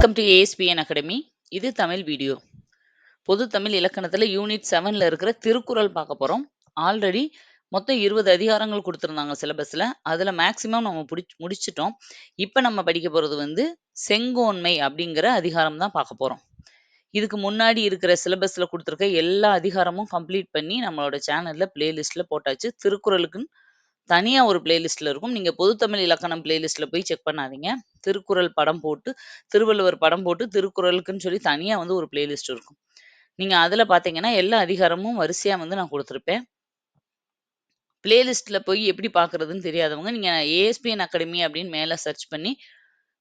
Welcome to ASPN academy. இது Tamil video. பொது Tamil இலக்கணத்துல unit 7ல இருக்கிற திருக்குறள் பார்க்க போறோம். ஆல்ரெடி மொத்தம் 20 அதிகாரங்கள் குடுத்திருந்தாங்க சிலபஸ்ல. அதுல மேக்ஸிமம் நம்ம முடிச்சுட்டோம். இப்ப நம்ம படிக்க போறது செங்கோன்மை அப்படிங்கிற அதிகாரம் தான் பார்க்க போறோம். இதுக்கு முன்னாடி இருக்கிற சிலபஸ்ல குடுத்திருக்க எல்லா அதிகாரமும் கம்ப்ளீட் பண்ணி நம்மளோட சேனல்ல பிளேலிஸ்ட்ல போட்டாச்சு. திருக்குறளுக்குன்னு தனியா ஒரு பிளேலிஸ்ட்ல இருக்கும். நீங்க பொதுத்தமிழ் இலக்கணம் பிளேலிஸ்ட்ல போய் செக் பண்ணாதீங்க. திருக்குறள் படம் போட்டு, திருவள்ளுவர் படம் போட்டு, திருக்குறளுக்குன்னு சொல்லி தனியா ஒரு பிளேலிஸ்ட் இருக்கும். நீங்க அதுல பார்த்தீங்கன்னா, எல்லா அதிகாரமும் வரிசையா நான் குடுத்துருப்பேன். பிளேலிஸ்ட்ல போய் எப்படி பார்க்குறதுன்னு தெரியாதவங்க, நீங்க ஏஎஸ்பிஎன் அகாடமி அப்படின்னு மேல சர்ச் பண்ணி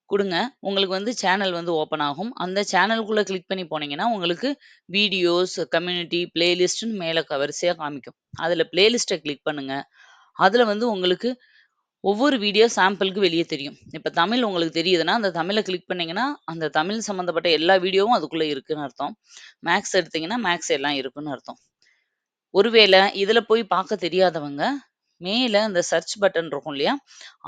குடுங்க. உங்களுக்கு சேனல் ஓப்பன் ஆகும். அந்த சேனலுக்குள்ள கிளிக் பண்ணி போனீங்கன்னா, உங்களுக்கு வீடியோஸ், கம்யூனிட்டி, பிளேலிஸ்ட்ன்னு மேல வரிசையா காமிக்கும். அதுல பிளேலிஸ்ட்ட கிளிக் பண்ணுங்க. அதுல உங்களுக்கு ஒவ்வொரு வீடியோ சாம்பிளுக்கு வெளிய தெரியும். இப்ப தமிழ் உங்களுக்கு தெரியுதுன்னா, அந்த தமிழ கிளிக் பண்ணீங்கன்னா, அந்த தமிழ் சம்மந்தப்பட்ட எல்லா வீடியோவும் அதுக்குள்ள இருக்குன்னு அர்த்தம். மேத்ஸ் எடுத்தீங்கன்னா, மேத்ஸ் எல்லாம் இருக்குன்னு அர்த்தம். ஒருவேள இதுல போய் பார்க்க தெரியாதவங்க, மேல அந்த சர்ச் பட்டன் இருக்கும் இல்லையா?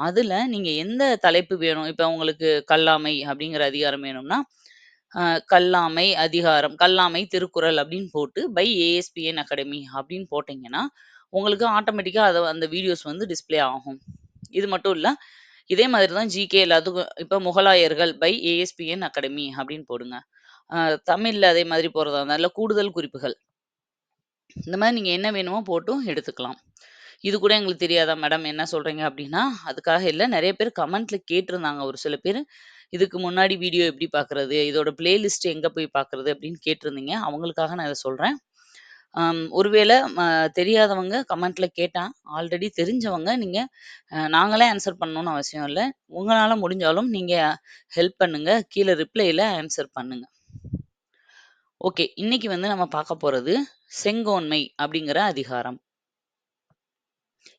அதுல நீங்க எந்த தலைப்பு வேணும், இப்ப உங்களுக்கு கல்லாமை அப்படிங்கிற அதிகாரம் வேணும்னா, கல்லாமை அதிகாரம், கல்லாமை திருக்குறள் அப்படின்னு போட்டு பை ஏஎஸ்பிஎன் அகாடமி அப்படின்னு போட்டீங்கன்னா, உங்களுக்கு ஆட்டோமேட்டிக்கா அந்த வீடியோஸ் டிஸ்ப்ளே ஆகும். இது மட்டும் இல்ல, இதே மாதிரி தான் ஜிகே எல்லாத்துக்கும் இப்ப முகலாயர்கள் பை ஏஎஸ்பிஎன் அகாடமி அப்படின்னு போடுங்க. அ தமிழ்ல அதே மாதிரி போடுறதா இருந்தா, கூடுதல் குறிப்புகள். இந்த மாதிரி நீங்க என்ன வேணுமோ போட்டும் எடுத்துக்கலாம். இது கூட எங்களுக்கு தெரியாதா மேடம் என்ன சொல்றீங்க அப்படின்னா, அதுக்காக இல்ல. நெறைய பேர் கமெண்ட்ல கேட்டிருந்தாங்க ஒரு சில பேரு. இதுக்கு முன்னாடி வீடியோ எப்படி பார்க்குறது? இதோட பிளேலிஸ்ட் எங்க போய் பார்க்குறது? அப்படின்னு கேட்டிருந்தீங்க. அவங்களுக்காக நான் இத சொல்றேன். ஒருவேள தெரியாதவங்க கமெண்ட்ல கேட்டா, ஆல்ரெடி தெரிஞ்சவங்க நீங்க நாங்களே ஆன்ஸர் பண்ணணும்னு அவசியம் இல்ல. உங்களால முடிஞ்சாலும் நீங்க ஹெல்ப் பண்ணுங்க. கீழ ரிப்ளைல ஆன்ஸர் பண்ணுங்க. ஓகே. இன்னைக்கு நம்ம பார்க்க போறது செங்கோன்மை அப்படிங்கிற அதிகாரம்.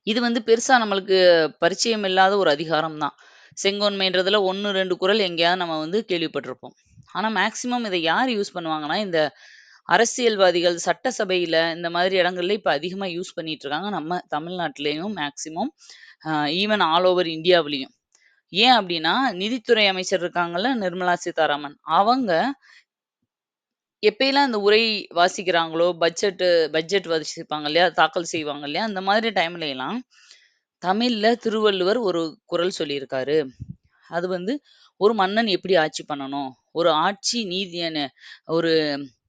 இது பெருசா நம்மளுக்கு பரிச்சயம் இல்லாத ஒரு அதிகாரம் தான். செங்கோன்மைன்றதுல 1, 2 குறள் எங்கேயாவது நம்ம கேள்விப்பட்டிருப்போம். ஆனா மேக்ஸிமம் இத யார் யூஸ் பண்ணுவாங்கன்னா, இந்த அரசியல்வாதிகள், சட்டசபையில இந்த மாதிரி இடங்கள்ல இப்ப அதிகமா யூஸ் பண்ணிட்டு இருக்காங்க. நம்ம தமிழ்நாட்டிலேயும் மேக்ஸிமம் ஈவன் ஆல் ஓவர் இந்தியாவிலயும். ஏன் அப்டின்னா, நிதித்துறை அமைச்சர் இருக்காங்கல்ல நிர்மலா சீதாராமன். அவங்க எப்பயெல்லாம் இந்த உரை வாசிக்கிறாங்களோ, பட்ஜெட் வாசிப்பாங்க இல்லையா? தாக்கல் செய்வாங்க இல்லையா? அந்த மாதிரி டைம்ல எல்லாம் தமிழ்ல திருவள்ளுவர் ஒரு குறள் சொல்லியிருக்காரு. அது ஒரு மன்னன் எப்படி ஆட்சி பண்ணணும்? ஒரு ஆட்சி ஒரு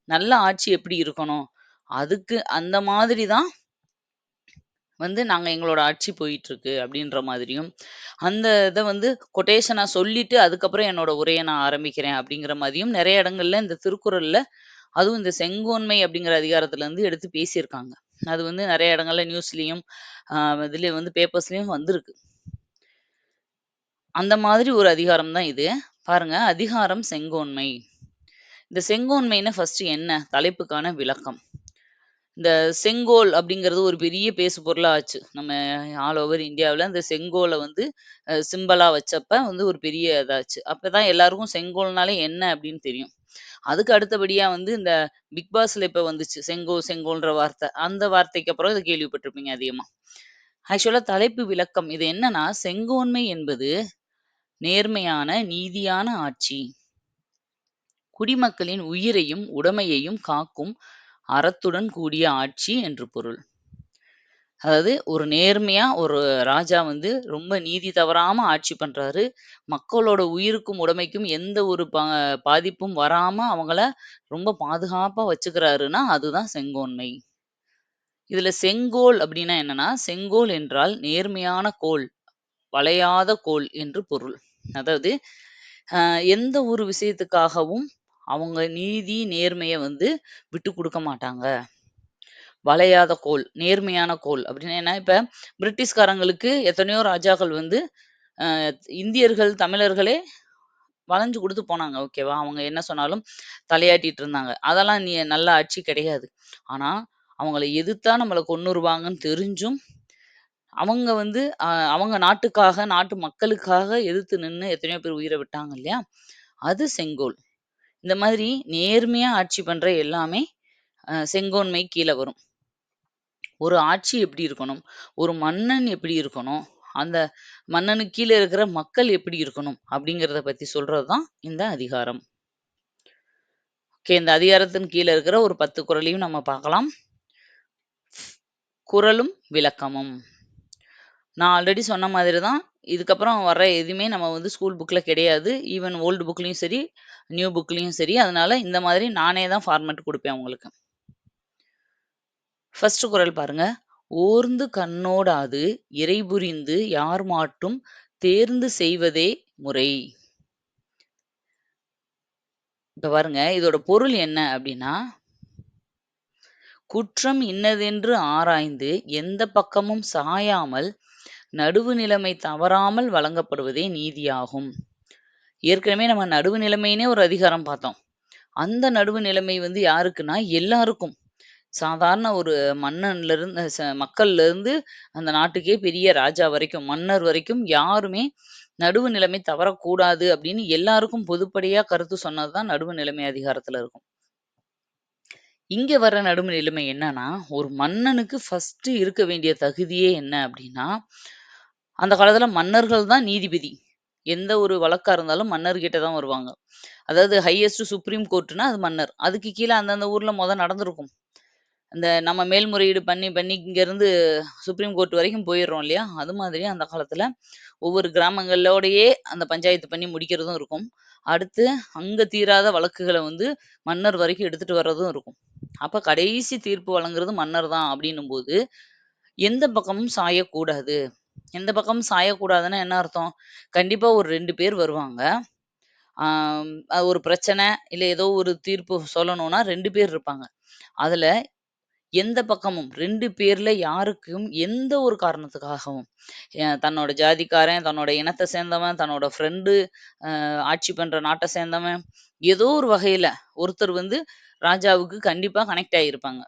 நல்ல ஆட்சி எப்படி இருக்கணும்? அதுக்கு அந்த மாதிரி தான் நாங்க எங்களோட ஆட்சி போயிட்டுருக்கு அப்படின்ற மாதிரியும், அந்த இத கொட்டேஷனா சொல்லிட்டு அதுக்கப்புறம் என்னோட உரைய நான் ஆரம்பிக்கிறேன் அப்படிங்கிற மாதிரியும் நெறைய இடங்கள்ல இந்த திருக்குறள்ல அதுவும் இந்த செங்கோன்மை அப்படிங்கிற அதிகாரத்துல எடுத்து பேசியிருக்காங்க. அது நெறைய இடங்கள்ல நியூஸ்லயும், அ இதுலயும் பேப்பர்ஸ்லயும் வந்திருக்கு. அந்த மாதிரி ஒரு அதிகாரம் தான் இது. பாருங்க, அதிகாரம் செங்கோன்மை. இந்த செங்கோன்மைன்னா ஃபர்ஸ்ட் என்ன? தலைப்புக்கான விளக்கம். இந்த செங்கோல் அப்படிங்கிறது ஒரு பெரிய பேசு பொருளா ஆச்சு. நம்ம ஆல் ஓவர் இந்தியாவுல இந்த செங்கோல சிம்பலா வச்சப்ப ஒரு பெரிய இதாச்சு. அப்பதான் எல்லாருக்கும் செங்கோல்னாலே என்ன அப்படின்னு தெரியும். அதுக்கு அடுத்தபடியா இந்த பிக் பாஸ்ல இப்ப வந்துச்சு. செங்கோல்ன்ற வார்த்தை. அந்த வார்த்தைக்கு அப்புறம் இத கேள்விப்பட்டிருப்பீங்க அதிகமா. ஆக்சுவலா தலைப்பு விளக்கம். இது என்னன்னா, செங்கோன்மை என்பது நேர்மையான, நீதியான ஆட்சி. குடிமக்களின் உயிரையும், உடைமையையும் காக்கும் அறத்துடன் கூடிய ஆட்சி என்று பொருள். அதாவது ஒரு நேர்மையா ஒரு ராஜா ரொம்ப நீதி தவறாம ஆட்சி பண்றாரு. மக்களோட உயிருக்கும், உடைமைக்கும் எந்த ஒரு பாதிப்பும் வராம அவங்கள ரொம்ப பாதுகாப்பா வச்சுக்கிறாருன்னா, அதுதான் செங்கோன்மை. இதுல செங்கோல் அப்படின்னா என்னன்னா, செங்கோல் என்றால் நேர்மையான கோல், வளையாத கோல் என்று பொருள். அதாவது எந்த ஒரு விஷயத்துக்காகவும் அவங்க நீதி, நேர்மைய விட்டு குடுக்க மாட்டாங்க. வளையாத கோல், நேர்மையான கோல் அப்படின்னா என்ன? இப்ப பிரிட்டிஷ்காரங்களுக்கு எத்தனையோ ராஜாக்கள் அ இந்தியர்கள், தமிழர்களே வளைஞ்சு குடுத்து போனாங்க. ஓகேவா? அவங்க என்ன சொன்னாலும் தலையாட்டிட்டு இருந்தாங்க. அதெல்லாம் நல்ல ஆட்சி கிடையாது. ஆனா, அவங்கள எதிர்த்தா நம்மள கொன்னுருவாங்கன்னு தெரிஞ்சும், அவங்க அவங்க நாட்டுக்காக, நாட்டு மக்களுக்காக எதிர்த்து நின்னு எத்தனையோ பேர் உயிர விட்டாங்க இல்லையா? அது செங்கோல். இந்த மாதிரி நேர்மையா ஆட்சி பண்ற எல்லாமே செங்கோன்மை கீழ வரும். ஒரு ஆட்சி எப்படி இருக்கணும்? ஒரு மன்னன் எப்படி இருக்கணும்? அந்த மன்னனுக்கு கீழ இருக்கிற மக்கள் எப்படி இருக்கணும்? அப்படிங்கிறத பத்தி சொல்றது தான் இந்த அதிகாரம். ஓகே. இந்த அதிகாரத்தின் கீழ இருக்கிற ஒரு 10 குறளையும் நம்ம பார்க்கலாம். குறளும் விளக்கமும். நான் ஆல்ரெடி சொன்ன மாதிரி தான். இதுக்கப்புறம் வர்ற எதுவுமே நம்ம வந்து ஸ்கூல் புக்ல கிடையாது. ஈவன் ஓல்டு புக்லயும் சரி, நியூ புக்லயும் சரி. அதனால இந்த மாதிரி நானே தான் ஃபார்மேட் குடுப்பேன் உங்களுக்கு. ஃபர்ஸ்ட் குறள் பாருங்க. "ஓர்ந்து கண்ணோடாது இறைபுரிந்து யார்மாட்டும் தேர்ந்து செய்வதே முறை." இப்ப பாருங்க, இதோட பொருள் என்ன அப்டின்னா, குற்றம் இன்னதென்று ஆராய்ந்து எந்தப் பக்கமும் சாயாமல் நடுவு நிலைமை தவறாமல் வழங்கப்படுவதே நீதியாகும். ஏற்கனவே நம்ம நடுவு நிலைமைன்னே ஒரு அதிகாரம் பார்த்தோம். அந்த நடுவு நிலைமை வந்து யாருக்குன்னா, எல்லாருக்கும். சாதாரண ஒரு மன்னன்லருந்து மக்கள்லருந்து அந்த நாட்டுக்கே பெரிய ராஜா வரைக்கும், மன்னர் வரைக்கும் யாருமே நடுவு நிலைமை தவறக்கூடாது அப்படின்னு எல்லாருக்கும் பொதுப்படையா கருத்து சொன்னது தான் நடுவு நிலைமை அதிகாரத்துல இருக்கும். இங்க வர்ற நடுவு நிலைமை என்னன்னா, ஒரு மன்னனுக்கு ஃபர்ஸ்ட்டு இருக்க வேண்டிய தகுதியே என்ன அப்படின்னா, அந்த காலத்துல மன்னர்கள் தான் நீதிபதி. எந்த ஒரு வழக்கா இருந்தாலும் மன்னர்கிட்ட தான் வருவாங்க. அதாவது ஹையஸ்ட் சுப்ரீம் கோர்ட்னா அது மன்னர். அதுக்கு கீழ அந்தந்த ஊர்ல நடந்திருக்கும். இந்த நம்ம மேல்முறையீடு பண்ணி, பண்ணி இங்கேருந்து சுப்ரீம் கோர்ட் வரைக்கும் போயிர்றோம் இல்லையா? அது மாதிரி அந்த காலத்துல ஒவ்வொரு கிராமங்களோடையே அந்த பஞ்சாயத்து பண்ணி முடிக்கிறதும் இருக்கும். அடுத்து அங்க தீராத வழக்குகள வந்து மன்னர் வரைக்கும் எடுத்துட்டு வர்றதும் இருக்கும். அப்ப கடைசி தீர்ப்பு வழங்குறது மன்னர் தான் அப்படின்னும்போது, எந்த பக்கமும் சாயக்கூடாது. எந்த பக்கமும் சாயக்கூடாதுன்னா என்ன அர்த்தம்? கண்டிப்பா ஒரு 2 பேர் வருவாங்க. ஒரு பிரச்சனை, இல்ல ஏதோ ஒரு தீர்ப்பு சொல்லணும்னா 2 பேர் இருப்பாங்க. அதுல எந்த பக்கமும் 2 பேர்ல யாருக்கும் எந்த ஒரு காரணத்துக்காகவும், தன்னோட ஜாதிக்காரன், தன்னோட இனத்த சேர்ந்தவன், தன்னோட ஃப்ரெண்டு, ஆட்சி பண்ற நாட்ட சேர்ந்தவன், ஏதோ ஒரு வகையில ஒருத்தர் வந்து ராஜாவுக்கு கண்டிப்பா கனெக்ட் ஆகியிருப்பாங்க.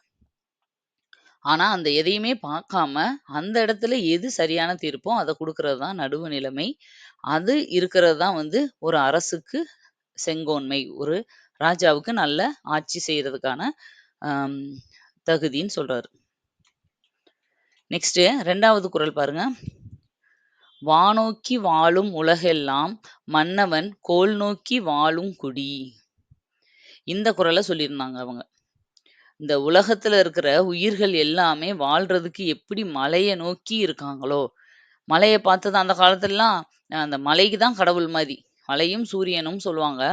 ஆனா, அந்த எதையுமே பார்க்காம, அந்த இடத்துல எது சரியான தீர்ப்போ அத குடுக்குறது தான் நடுவு நிலைமை. அது இருக்கிறது தான் வந்து ஒரு அரசுக்கு செங்கோன்மை. ஒரு ராஜாவுக்கு நல்ல ஆட்சி செய்றதுக்கான அம் தகுதின்னு சொல்றாரு. நெக்ஸ்ட்டு 2வது குறள் பாருங்க. "வானோக்கி வாழும் உலகெல்லாம் மன்னவன் கோல் நோக்கி வாழும் குடி." இந்த குறள சொல்லியிருந்தாங்க அவங்க. இந்த உலகத்துல இருக்கிற உயிர்கள் எல்லாமே வாழ்றதுக்கு எப்படி மலைய நோக்கி இருக்காங்களோ, மலைய பார்த்து தான் அந்த காலத்துலலாம் அந்த மலைக்கு தான் கடவுள் மாரி. மலையும், சூரியனும் சொல்லுவாங்க.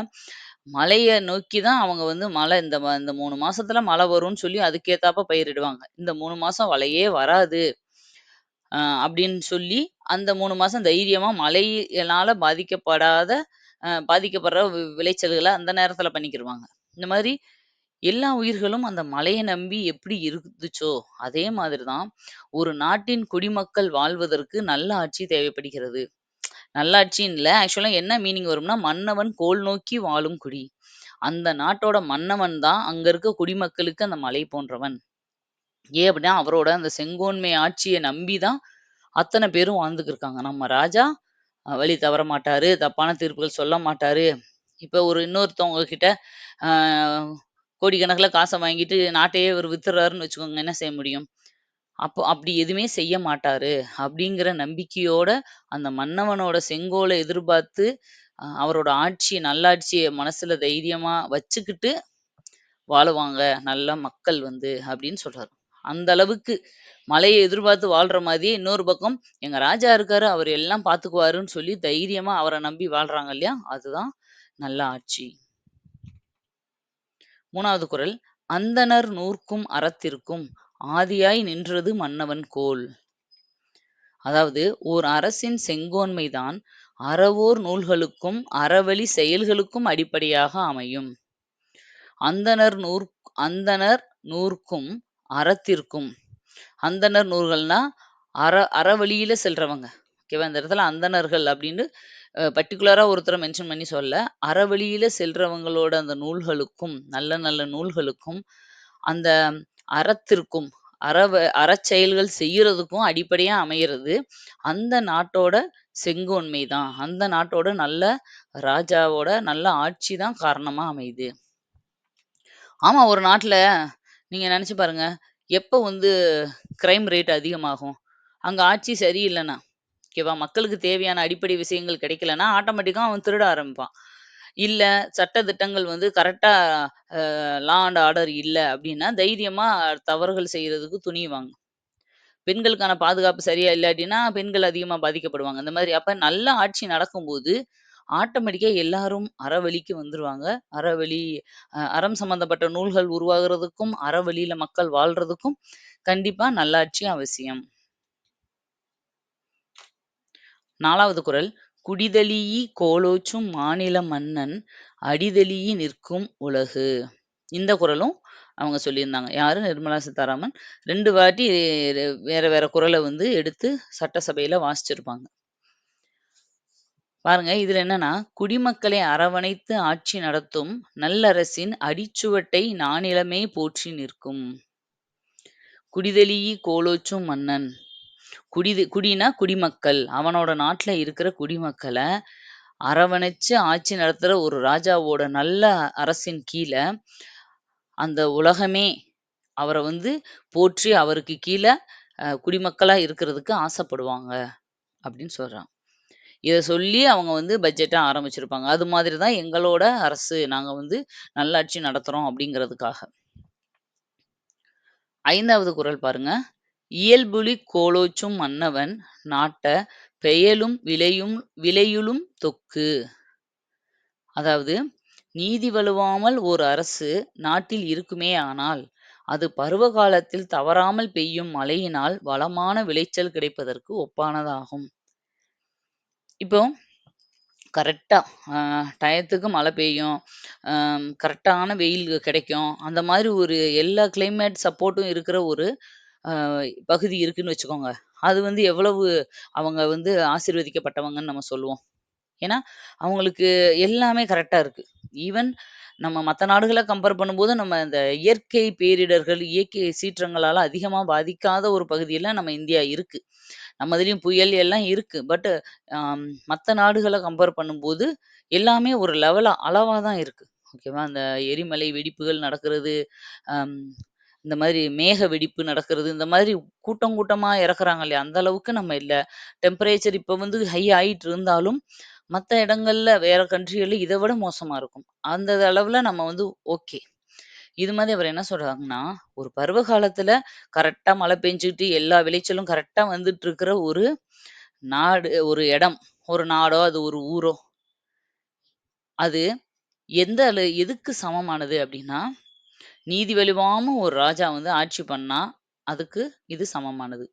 மலைய நோக்கி தான் அவங்க வந்து மழை இந்த 3 மாசத்துல மழை வரும்ன்னு சொல்லி அதுக்கேத்தாப்ப பயிரிடுவாங்க. இந்த 3 மாசம் மழையே வராது. அப்படின்னு சொல்லி, அந்த 3 மாசம் தைரியமா மழையினால பாதிக்கப்படாத பாதிக்கப்படுற விளைச்சல்கள அந்த நேரத்துல பண்ணிக்கிருவாங்க. இந்த மாதிரி எல்லா உயிர்களும் அந்த மழைய நம்பி எப்படி இருந்துச்சோ, அதே மாதிரி தான் ஒரு நாட்டின் குடிமக்கள் வாழ்வதற்கு நல்ல ஆட்சி தேவைப்படுகிறது. நல்லாட்சின்னு இல்ல. ஆக்சுவலா என்ன மீனிங் வரும்னா, மன்னவன் கோல் நோக்கி வாழும் குடி. அந்த நாட்டோட மன்னவன் தான் அங்க இருக்க குடிமக்களுக்கு அந்த மலை போன்றவன். ஏன் அப்படின்னா, அவரோட அந்த செங்கோன்மை ஆட்சிய நம்பி தான் அத்தன பேரும் வாழ்ந்துக்கிருக்காங்க. நம்ம ராஜா வழி தவற மாட்டாரு, தப்பான தீர்ப்புகள் சொல்ல மாட்டாரு. இப்ப ஒரு இன்னொருத்தவங்க கிட்ட ஆ கோடிக்கணக்குல காச வாங்கிட்டு நாட்டையே இவரு வித்துறாருன்னு வச்சுக்கோங்க, என்ன செய்ய முடியும்? அப்போ அப்படி எதுவுமே செய்ய மாட்டாரு. அப்படிங்கிற நம்பிக்கையோட அந்த மன்னவனோட செங்கோல எதிர்பார்த்து, அவரோட நல்லாட்சிய மனசுல தைரியமா வச்சுக்கிட்டு வாழுவாங்க நல்ல மக்கள் வந்து அப்படின்னு சொல்றாரு. அந்த அளவுக்கு மழைய எதிர்பார்த்து வாழ்ற மாதிரியே இன்னொரு பக்கம் எங்க ராஜா இருக்காரு, அவரு எல்லாம் பார்த்துக்குவாருன்னு சொல்லி தைரியமா அவர நம்பி வாழ்றாங்க இல்லையா? அதுதான் நல்ல ஆட்சி. 3வது குறள். "அந்தணர் நூற்கும் அறத்திற்கும் ஆதியாய் நின்றது மன்னவன் கோல்." அதாவது ஓர் அரசின் செங்கோன்மைதான் அறவோர் நூல்களுக்கும் அறவழி செயல்களுக்கும் அடிப்படையாக அமையும். அந்தணர் நூற் அந்தணர் நூற்கும் அறத்திற்கும் அந்தணர் நூல்கள்னா அறவழியில செல்றவங்க. ஓகேவா? இந்த இடத்துல அந்தணர்கள் அப்படின்னு பர்ட்டிகுலரா ஒருத்தர மென்ஷன் பண்ணி சொல்லல. அறவழியில செல்றவங்களோட அந்த நூல்களுக்கும், நல்ல நல்ல நூல்களுக்கும், அந்த அறத்திற்கும், அறச்செயல்கள் செய்யறதுக்கும் அடிப்படையா அமையறது, அந்த நாட்டோட செங்கோன்மை தான். அந்த நாட்டோட நல்ல ராஜாவோட நல்ல ஆட்சி தான் காரணமா அமையுது. ஆமா, ஒரு நாட்ல நீங்க நெனச்சு பாருங்க. எப்ப வந்து கிரைம் ரேட் அதிகமாகும்? அங்க ஆட்சி சரியில்லன்னா. ஓகேவா? மக்களுக்கு தேவையான அடிப்படை விஷயங்கள் கிடைக்கலன்னா, ஆட்டோமேட்டிக்கா அவன் திருட ஆரம்பிப்பான். இல்ல சட்ட திட்டங்கள் வந்து கரெக்ட்டா லா அண்ட் ஆர்டர் இல்ல அப்டின்னா, தைரியமா தவறுகள் செய்றதுக்கு துணிவாங்க. பெண்களுக்கான பாதுகாப்பு சரியா இல்லாட்டினா, பெண்கள் அதிகமா பாதிக்கப்படுவாங்க. அந்த மாதிரி அப்ப நல்ல ஆட்சி நடக்கும்போது, ஆட்டோமேட்டிக்கா எல்லாரும் அறவழிக்கு வந்துருவாங்க. அறவழி அறம் சம்மந்தப்பட்ட நூல்கள் உருவாகுறதுக்கும், அறவழியில மக்கள் வாழ்றதுக்கும் கண்டிப்பா நல்லாட்சி அவசியம். 4வது குறள். "குடிதழீஇ கோலோச்சும் மாநில மன்னன் அடிதழீஇ நிற்கும் உலகு." இந்த குறளும் அவங்க சொல்லியிருந்தாங்க. யாரு? நிர்மலா சீதாராமன். 2 வாட்டி வேற வேற குறள வந்து எடுத்து சட்டசபையில வாசிச்சிருப்பாங்க. பாருங்க, இதுல என்னன்னா, "குடிமக்களை அரவணைத்து ஆட்சி நடத்தும் நல்லரசின் அடிச்சுவட்டை நானிலமே போற்றி நிற்கும். குடிதழீஇ கோலோச்சும் மன்னன்." குடினா குடிமக்கள். அவனோட நாட்ல இருக்கிற குடிமக்கள அரவணைச்சு ஆட்சி நடத்துற ஒரு ராஜாவோட நல்ல அரசின் கீழ, அந்த உலகமே அவர வந்து போற்றி அவருக்கு கீழ குடிமக்களா இருக்கிறதுக்கு ஆசைப்படுவாங்க அப்படின்னு சொல்றாங்க. இத சொல்லி அவங்க வந்து பட்ஜெட்ட ஆரம்பிச்சிருப்பாங்க. அது மாதிரி தான் எங்களோட அரசு. நாங்க வந்து நல்லாட்சி நடத்துறோம் அப்படிங்கிறதுக்காக. 5வது குறள் பாருங்க. "இயல்புலிக் கோலோச்சும் மன்னவன் நாட்ட பெயலும் விளையுளும் தொக்கு." அதாவது, "நீதி வழுவாமல் ஓர் அரசு நாட்டில் இருக்குமேயானால், அது பருவ காலத்தில் தவறாமல் பெய்யும் மழையினால் வளமான விளைச்சல் கிடைப்பதற்கு ஒப்பானதாகும்." இப்போ கரெக்ட்டா அ டயத்துக்கு மழை பெய்யும். கரெக்ட்டான வெயில் கிடைக்கும். அந்த மாதிரி ஒரு எல்லா கிளைமேட் சப்போர்ட்டும் இருக்கிற ஒரு அ பகுதி இருக்குன்னு வச்சுக்கோங்க. அது வந்து எவ்வளவு அவங்க வந்து ஆசீர்வதிக்கப்பட்டவங்கன்னு நம்ம சொல்லுவோம். ஏன்னா, அவங்களுக்கு எல்லாமே கரெக்ட்டா இருக்கு. ஈவன் நம்ம மத்த நாடுகள கம்பேர் பண்ணும்போது, நம்ம இந்த இயற்கை பேரிடர்கள், இயற்கை சீற்றங்களால அதிகமா பாதிக்காத ஒரு பகுதியில நம்ம இந்தியா இருக்கு. நம்ம இதுலயும் புயல் எல்லாம் இருக்கு. பட் மத்த நாடுகள கம்பேர் பண்ணும்போது, எல்லாமே ஒரு அளவா தான் இருக்கு. ஓகேவா? அந்த எரிமலை வெடிப்புகள் நடக்கிறது, அம் இந்த மாதிரி மேக வெடிப்பு நடக்கிறது, இந்த மாதிரி கூட்டம் கூட்டமா இறக்குறாங்க இல்லையா? அந்த அளவுக்கு நம்ம இல்ல. டெம்பரேச்சர் இப்ப வந்து ஹை ஆயிட்டு இருந்தாலும், மத்த இடங்கள்ல வேற கண்ட்ரிகள்ல இத விட மோசமா இருக்கும். அந்த அளவுல நம்ம வந்து ஓகே. இது மாதிரி அவர் என்ன சொல்றாங்கன்னா, ஒரு பருவ காலத்துல கரெக்ட்டா மழை பெஞ்சுட்டு எல்லா விளைச்சலும் கரெக்ட்டா வந்துட்டு இருக்கிற ஒரு ஒரு இடம், ஒரு நாடோ, அது ஒரு ஊரோ, அது எதுக்கு சமமானது அப்டின்னா, நீதி வழுவாம ஒரு ராஜா வந்து ஆட்சி பண்ணா, அதுக்கு இது சமமானது.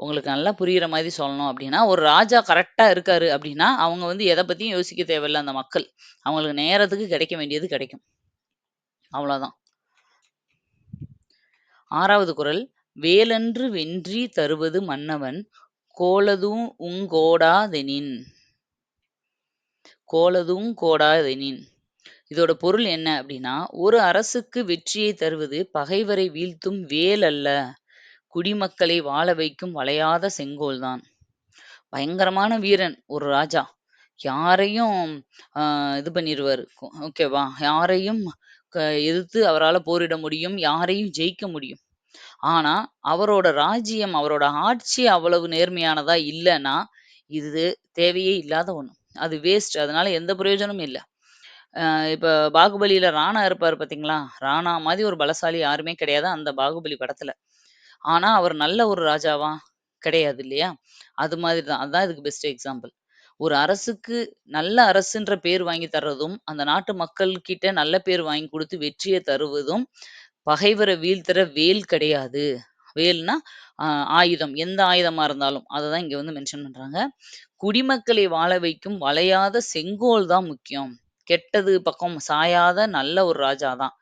உங்களுக்கு நல்லா புரியிற மாரி சொல்லணும் அப்டின்னா, ஒரு ராஜா கரெக்ட்டா இருக்காரு அப்டின்னா, அவங்க வந்து எத பத்தியும் யோசிக்க தேவையில்ல அந்த மக்கள். அவங்களுக்கு நேரத்துக்கு கிடைக்க வேண்டியது கிடைக்கும். அவ்வளோதான். 6வது குறள். "வேலன்று வென்றி தருவது மன்னவன் கோலதூஉங் கோடாதெனின்." கோலதூஉங் கோடாதெனின். இதோட பொருள் என்ன அப்டின்னா, ஒரு அரசுக்கு வெற்றியை தருவது பகைவரை வீழ்த்தும் வேல் அல்ல, குடிமக்களை வாழ வைக்கும் வளையாத செங்கோல் தான். பயங்கரமான வீரன் ஒரு ராஜா. யாரையும் அ இது பண்ணிருவாரு. ஓகேவா? யாரையும் க எதிர்த்து அவரால போரிட முடியும். யாரையும் ஜெயிக்க முடியும். ஆனா, அவரோட ராஜ்யம், அவரோட ஆட்சி அவ்வளவு நேர்மையானதா இல்லன்னா, இது தேவையே இல்லாத ஒண்ணு. அது வேஸ்ட். அதனால எந்த பிரயோஜனமும் இல்ல. இப்ப பாகுபலியில ராணா இருப்பாரு பார்த்தீங்களா? ராணா மாரி ஒரு பலசாலி யாருமே கிடையாது அந்த பாகுபலி படத்துல. ஆனா, அவர் நல்ல ஒரு ராஜாவா? கிடையாது இல்லையா? அது மாதிரி தான். அதான் இதுக்கு பெஸ்ட் எக்ஸாம்பிள். ஒரு அரசுக்கு நல்ல அரசுன்ற பேர் வாங்கி தர்றதும், அந்த நாட்டு மக்கள் கிட்ட நல்ல பேர் வாங்கி குடுத்து வெற்றிய தருவதும், பகைவர வீழ்த்துற வேல் கிடையாது. வேல்னா அ ஆயுதம். எந்த ஆயுதமா இருந்தாலும். அததான் இங்க வந்து மென்ஷன் பண்றாங்க. குடிமக்களை வாழ வைக்கும் வளையாத செங்கோல் தான் முக்கியம். கெட்டது பக்கம் சாயாத நல்ல ஒரு ராஜா தான்.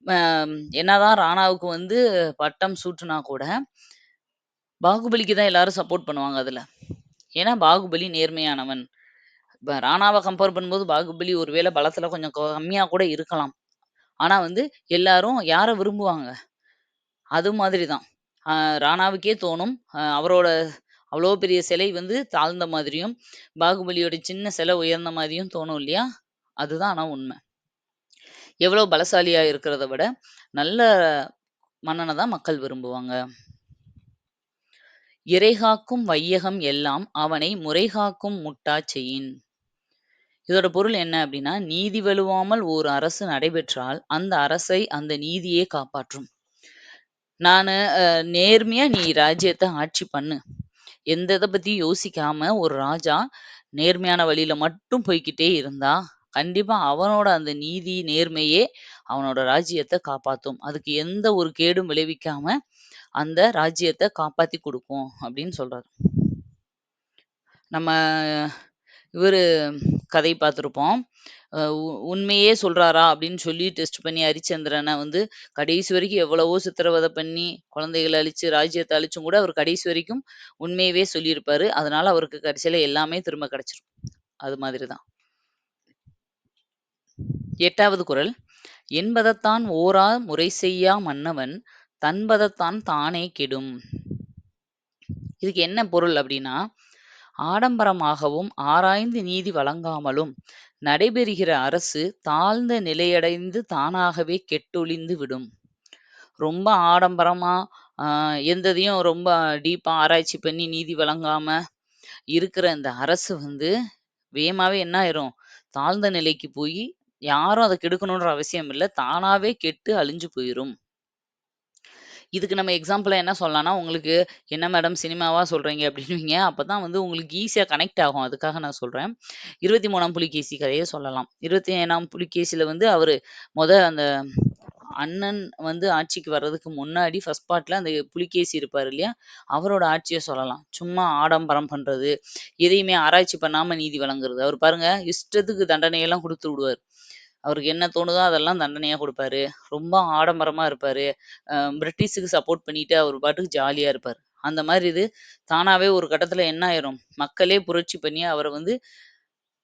அ என்னதான் ராணாவுக்கு வந்து பட்டம் சூட்டுனா கூட, பாகுபலிக்கு தான் எல்லாரும் சப்போர்ட் பண்ணுவாங்க அதுல. ஏன்னா பாகுபலி நேர்மையானவன். இப்ப ராணாவ கம்பேர் பண்ணும்போது பாகுபலி ஒரு வேள பலத்துல கொஞ்சம் கம்மியா கூட இருக்கலாம். ஆனா வந்து எல்லாரும் யார விரும்புவாங்க? அது மாதிரி தான். அ ராணாவுக்கே தோணும். அவரோட அவ்வளோ பெரிய சிலை வந்து தாழ்ந்த மாதிரியும், பாகுபலியோட சின்ன சிலை உயர்ந்த மாதிரியும் தோணும் இல்லையா? அதுதான் ஆனா உண்ம. எவ்வளோ பலசாலியா இருக்கிறத விட, நல்ல மன்னன தான் மக்கள் விரும்புவாங்க. "இறைகாக்கும் வையகம் எல்லாம் அவனை முறைகாக்கும் முட்டாச் செயின்." இதோட பொருள் என்ன அப்படின்னா, நீதி வழுவாமல் ஓர் அரசு நடைபெற்றால், அந்த அரசை அந்த நீதியே காப்பாற்றும். நானு நேர்மையா நீ ராஜ்யத்த ஆட்சி பண்ணு. எந்த இத பத்தியும் யோசிக்காம ஒரு ராஜா நேர்மையான வழியில மட்டும் போய்க்கிட்டே இருந்தா, கண்டிப்பா அவனோட அந்த நீதி, நேர்மையே அவனோட ராஜ்யத்த காப்பாத்தும். அதுக்கு எந்த ஒரு கேடும் விளைவிக்காம அந்த ராஜ்யத்த காப்பாத்தி குடுக்கும் அப்படின்னு சொல்றாரு. நம்ம இவரு கதை பார்த்திருப்போம். உண்மையே சொல்றாரா அப்படின்னு சொல்லி டெஸ்ட் பண்ணி ஹரிச்சந்திரன வந்து கடைசி வரைக்கும் எவ்வளவோ சித்திரவதை பண்ணி, குழந்தைகள அழிச்சு, ராஜ்யத்த அழிச்சும் கூட அவர் கடைசி வரைக்கும் உண்மையவே சொல்லியிருப்பாரு. அதனால அவருக்கு கடைசியில எல்லாமே திரும்ப கிடைச்சிரும். அது மாதிரி தான். 8வது குறள். "என்பதத்தான் ஓரா முறைசெய்யா மன்னவன் தன்பதத்தான் தானே கெடும்." இதுக்கு என்ன பொருள் அப்படின்னா, ஆடம்பரமாகவும் ஆராய்ந்து நீதி வழங்காமலும் நடைபெறுகிற அரசு தாழ்ந்த நிலையடைந்து தானாகவே கெட்டொழிந்து விடும். ரொம்ப ஆடம்பரமா எந்ததையும் ரொம்ப டீப்பா ஆராய்ச்சி பண்ணி நீதி வழங்காம இருக்கிற இந்த அரசு வந்து வேகமாவே என்ன ஆயிரும்? தாழ்ந்த நிலைக்கு போயி, யாரும் அத கெடுக்கணுன்ற அவசியம் இல்ல. தானாவே கெட்டு அழிஞ்சு போயிரும். இதுக்கு நம்ம எக்ஸாம்பிளா என்ன சொல்லலாம்னா, உங்களுக்கு "என்ன மேடம் சினிமாவா சொல்றீங்க?" அப்படின்னுவீங்க. அப்பதான் வந்து உங்களுக்கு ஈஸியா கனெக்ட் ஆகும். அதுக்காக நான் சொல்றேன். 23ஆம் புலிகேசி கதைய சொல்லலாம். 21ஆம் புலிகேசில வந்து அவரு அந்த அண்ணன் வந்து ஆட்சிக்கு வர்றதுக்கு முன்னாடி ஃபர்ஸ்ட் பார்ட்ல அந்த புலிகேசி இருப்பாரு இல்லையா? அவரோட ஆட்சிய சொல்லலாம். சும்மா ஆடம்பரம் பண்றது, எதையுமே ஆராய்ச்சி பண்ணாம நீதி வழங்குறது. அவரு பாருங்க இஷ்டத்துக்கு தண்டனையெல்லாம் குடுத்து விடுவாரு. அவருக்கு என்ன தோணுதோ அதெல்லாம் தண்டனையா குடுப்பாரு. ரொம்ப ஆடம்பரமா இருப்பாரு. பிரிட்டிஷுக்கு சப்போர்ட் பண்ணிட்டு அவரு பாட்டுக்கு ஜாலியா இருப்பாரு. அந்த மாரி இது தானாவே ஒரு கட்டத்துல என்ன ஆயிரும், மக்களே புரட்சி பண்ணி அவர வந்து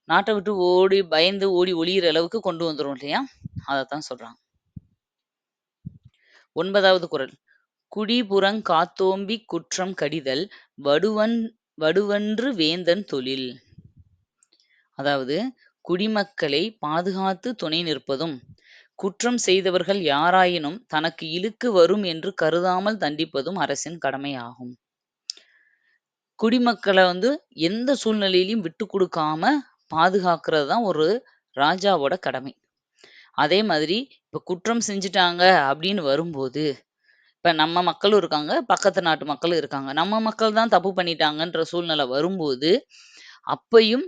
நாட்ட விட்டு ஓடி பயந்து ஓடி ஒளியிற அளவுக்கு கொண்டு வந்துரும் இல்லையா? அதத்தான் சொல்றாங்க. 9வது குறள். "குடிபுறங் காத்தோம்பிக் குற்றம் கடிதல் வடுவன் வடுவன்று வேந்தன் தொழில்." அதாவது குடிமக்களை பாதுகாத்து துணை நிற்பதும், குற்றம் செய்தவர்கள் யாராயினும் தனக்கு இழுக்கு வரும் என்று கருதாமல் தண்டிப்பதும் அரசின் கடமையாகும். குடிமக்கள வந்து எந்த சூழ்நிலையிலயும் விட்டுக் குடுக்காம பாதுகாக்கிறது தான் ஒரு ராஜாவோட கடமை. அதே மாதிரி இப்ப குற்றம் செஞ்சுட்டாங்க அப்படின்னு வரும்போது, இப்ப நம்ம மக்களும் இருக்காங்க, பக்கத்து நாட்டு மக்களும் இருக்காங்க. நம்ம மக்கள் தான் தப்பு பண்ணிட்டாங்கன்ற சூழ்நிலை வரும்போது, அப்பயும்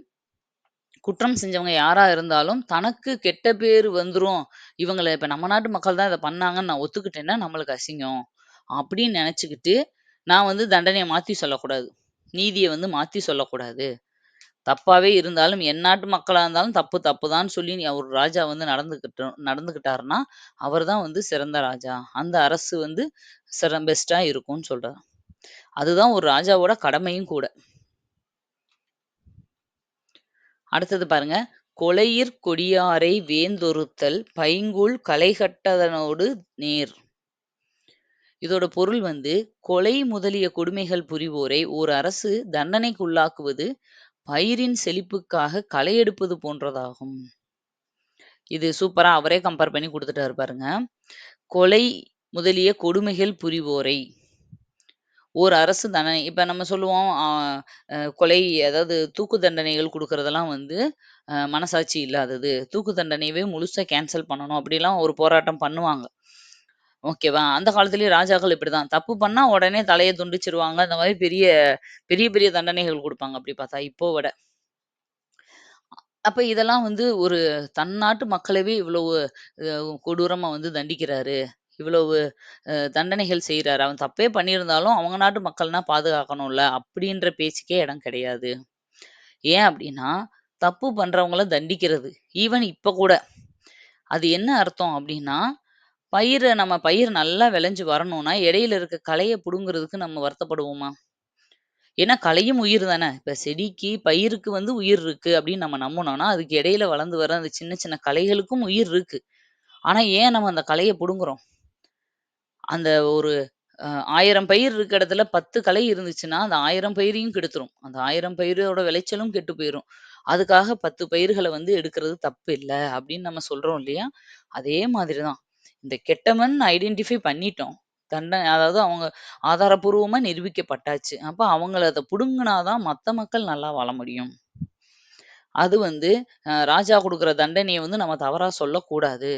குற்றம் செஞ்சவங்க யாரா இருந்தாலும், தனக்கு கெட்ட பேரு வந்துரும். இவங்கள இப்ப நம்ம நாட்டு மக்கள் தான் இத பண்ணாங்கன்னு நான் ஒத்துக்கிட்டேன்னா, நம்மளுக்கு அசிங்கம். அப்படின்னு நெனச்சுக்கிட்டு, நான் வந்து தண்டனைய மாத்தி சொல்லக்கூடாது. நீதிய வந்து மாத்தி சொல்லக்கூடாது. தப்பாவே இருந்தாலும், என் நாட்டு மக்களா இருந்தாலும் தப்பு தப்பு தான்னு சொல்லி ஒரு ராஜா வந்து நடந்துக்கிட்டாருன்னா, அவர் தான் வந்து சிறந்த ராஜா. அந்த அரசு வந்து பெஸ்ட்டா இருக்கும்னு சொல்றாரு. அதுதான் ஒரு ராஜாவோட கடமையும் கூட. அடுத்தது பாருங்க. "கொலையிற் கொடியாரை வேந்தொறுத்தல் பைங்கூழ் களைகட்டதனொடு நேர்." இதோட பொருள் வந்து, கொலை முதலிய கொடுமைகள் புரிவோரை ஓர் அரசு தண்டனைக்குள்ளாக்குவது, பயிரின் செழிப்புக்காக களை எடுப்பது போன்றதாகும். இது சூப்பரா அவரே கம்பேர் பண்ணி குடுத்துட்டாரு பாருங்க. கொலை முதலிய கொடுமைகள் புரிவோரை ஒரு அரசு தண்டனை இப்ப நம்ம சொல்லுவோம் கொலை அதாவது தூக்கு தண்டனைகள் குடுக்குறதெல்லாம் வந்து மனசாட்சி இல்லாதது. தூக்கு தண்டனையவே முழுசா கேன்சல் பண்ணணும் அப்படிலாம் ஒரு போராட்டம் பண்ணுவாங்க. ஓகேவா? அந்த காலத்திலேயே ராஜாக்கள் இப்படிதான். தப்பு பண்ணா உடனே தலைய துண்டிச்சுருவாங்க. அந்த மாரி பெரிய பெரிய பெரிய தண்டனைகள் குடுப்பாங்க அப்படி பார்த்தா, இப்போ விட. அப்ப இதெல்லாம் வந்து ஒரு தன் நாட்டு மக்களவே இவ்வளவு கொடூரமா வந்து தண்டிக்கிறாரு. இவ்வளவு தண்டனைகள் செய்றாரு. அவன் தப்பே பண்ணியிருந்தாலும், அவங்க நாட்டு மக்கள்னா பாதுகாக்கணும்ல. அப்படின்ற பேச்சுக்கே இடம் கிடையாது. ஏன் அப்படின்னா, தப்பு பண்றவங்கள தண்டிக்கிறது. ஈவன் இப்ப கூட. அது என்ன அர்த்தம் அப்படின்னா, பயிர் நல்லா விளைஞ்சு வரணும்னா, இடையில இருக்க களைய புடுங்குறதுக்கு நம்ம வருத்தப்படுவோமா? ஏன்னா களையும் உயிர் தானே. இப்ப செடிக்கு, பயிருக்கு வந்து உயிர் இருக்கு அப்படின்னு நம்ம நம்புனோம்னா, அதுக்கு இடையில வளர்ந்து வர அந்த சின்ன சின்ன களைகளுக்கும் உயிர் இருக்கு. ஆனா ஏன் நம்ம அந்த களைய புடுங்குறோம்? அந்த ஒரு 1000 பயிர் இருக்க இடத்துல 10 களை இருந்துச்சுன்னா, அந்த 1000 பயிரையும் கெடுத்துரும். அந்த 1000 பயிரோட விளைச்சலும் கெட்டு போயிரும். அதுக்காக 10 பயிர்கள வந்து எடுக்கிறது தப்பு இல்ல, அப்படின்னு நம்ம சொல்றோம் இல்லையா? அதே மாதிரி தான். இந்த கெட்டவன் ஐடென்டிஃபை பண்ணிட்டோம். அதாவது அவங்க ஆதாரப்பூர்வமா நிரூபிக்கப்பட்டாச்சு. அப்ப அவங்கள அத புடுங்குனா தான் மத்த மக்கள் நல்லா வாழ முடியும். அது வந்து ராஜா குடுக்குற தண்டனைய வந்து நம்ம தவறா சொல்லக்கூடாது.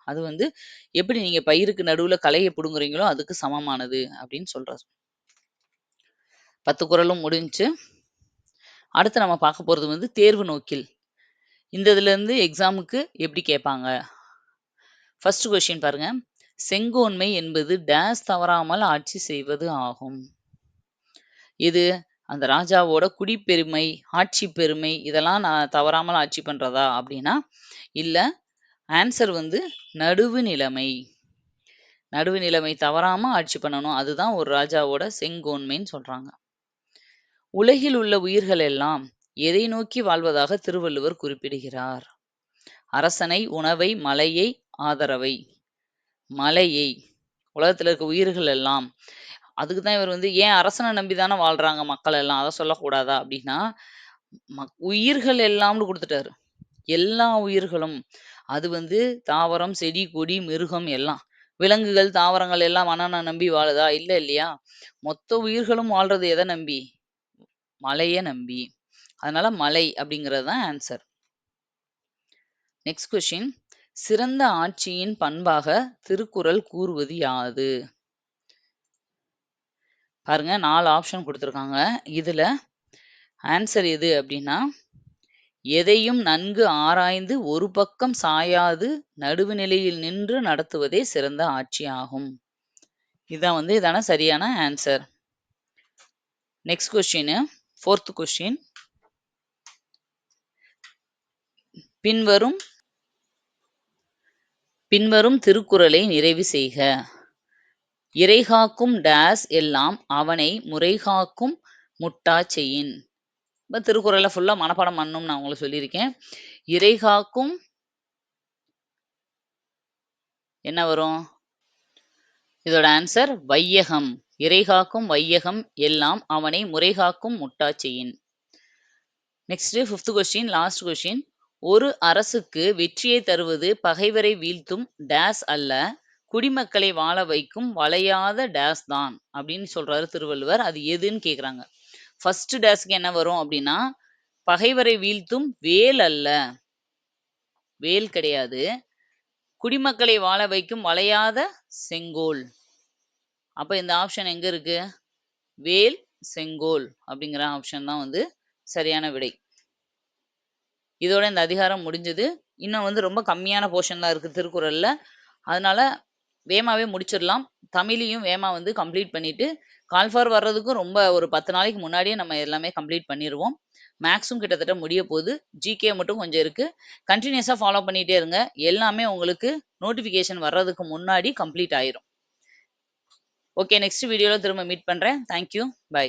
அது வந்து எப்படி நீங்க பயிருக்கு நடுவுல களைய புடுங்குறீங்களோ, அதுக்கு சமமானது அப்படின்னு சொல்றாரு. 10 குறளும் முடிஞ்சுச்சு. அடுத்து நம்ம பார்க்க போறது வந்து தேர்வு நோக்கில். இந்த இதுலருந்து எக்ஸாமுக்கு எப்படி கேட்பாங்க? ஃபர்ஸ்ட் கொஸ்டின் பாருங்க. செங்கோன்மை என்பது டேஸ் தவறாமல் ஆட்சி செய்வது ஆகும். இது அந்த ராஜாவோட குடிப்பெருமை, ஆட்சி பெருமை இதெல்லாம் நான் தவறாமல் ஆட்சி பண்றதா அப்படின்னா, இல்ல. ஆன்சர் வந்து நடுவு நிலைமை. நடுவு நிலைமை தவறாம ஆட்சி பண்ணணும். அதுதான் ஒரு ராஜாவோட செங்கோன்மைன்னு சொல்றாங்க. உலகில் உள்ள உயிர்கள் எல்லாம் எதை நோக்கி வாழ்வதாக திருவள்ளுவர் குறிப்பிடுகிறார்? அரசனை, உணவை, மலையை, ஆதரவை. மலையை. உலகத்துல இருக்க உயிர்கள் எல்லாம். அதுக்கு தான் இவர் வந்து ஏன் அரசன நம்பி தானே வாழ்றாங்க மக்கள் எல்லாம். அத சொல்லக்கூடாதா? அப்படின்னா, உயிர்கள் எல்லாம்னு குடுத்துட்டாரு. எல்லா உயிர்களும். அது வந்து தாவரம், செடி, கொடி, மிருகம் எல்லாம். விலங்குகள், தாவரங்கள் எல்லாம் மன்னன நம்பி வாழுதா? இல்ல இல்லையா? மொத்த உயிர்களும் வாழ்றது எத நம்பி? மழைய நம்பி. அதனால மலை அப்படிங்கிறது தான் ஆன்சர். Next question. சிறந்த ஆட்சியின் பண்பாக திருக்குறள் கூறுவது யாது? பாருங்க 4 ஆப்ஷன் குடுத்துருக்காங்க. இதுல ஆன்சர் எது அப்படின்னா, எதையும் நன்கு ஆராய்ந்து ஒரு பக்கம் சாயாது நடுவு நிலையில் நின்று நடத்துவதே சிறந்த ஆட்சி ஆகும். இதான் வந்து இதான சரியான answer. Next question, 4th question. பின்வரும் திருக்குறளை நிறைவு செய்க. இறைகாக்கும் டேஸ் எல்லாம் அவனை முறைகாக்கும் முட்டாச் செய்யின். இப்ப திருக்குறளை ஃபுல்லா மனப்பாடம் பண்ணணும்னு நான் உங்களுக்கு சொல்லியிருக்கேன். இறைகாக்கும் என்ன வரும்? இதோட ஆன்சர் வையகம். இறைகாக்கும் வையகம் எல்லாம் அவனை முறைகாக்கும் முட்டாச் செய்யின். Next 5th question, last question. ஒரு அரசுக்கு வெற்றியை தருவது பகைவரை வீழ்த்தும் டேஸ் அல்ல, குடிமக்களை வாழ வைக்கும் வளையாத டேஸ் தான் அப்படின்னு சொல்றாரு திருவள்ளுவர். அது எதுன்னு கேக்குறாங்க. ஃபர்ஸ்ட் டேஸ்க்கு என்ன வரும் அப்படின்னா, பகைவரை வீழ்த்தும் வேல் அல்ல, வேல் கிடையாது. குடிமக்களை வாழ வைக்கும் வளையாத செங்கோல். அப்ப இந்த ஆப்ஷன் எங்க இருக்கு? வேல், செங்கோல் அப்படிங்கிற ஆப்ஷன் தான் வந்து சரியான விடை. இதோட இந்த அதிகாரம் முடிஞ்சது. இன்னும் வந்து ரொம்ப கம்மியான போர்ஷன் தான் இருக்கு திருக்குறள்ல. அதனால வேகமாவே முடிச்சிடலாம். தமிழையும் வேகமா வந்து கம்ப்ளீட் பண்ணிட்டு, கால்ஃபார் வர்றதுக்கும் ரொம்ப ஒரு 10 நாளைக்கு முன்னாடியே நம்ம எல்லாமே கம்ப்ளீட் பண்ணிருவோம். மேக்ஸும் கிட்டத்தட்ட முடிய போகுது. ஜிகே மட்டும் கொஞ்சம் இருக்கு. கன்டினியூஸா ஃபாலோ பண்ணிட்டே இருங்க. எல்லாமே உங்களுக்கு நோட்டிஃபிகேஷன் வர்றதுக்கு முன்னாடி கம்ப்ளீட் ஆயிரும். ஓகே, நெக்ஸ்ட் வீடியோல திரும்ப மீட் பண்றேன். Thank you. பை.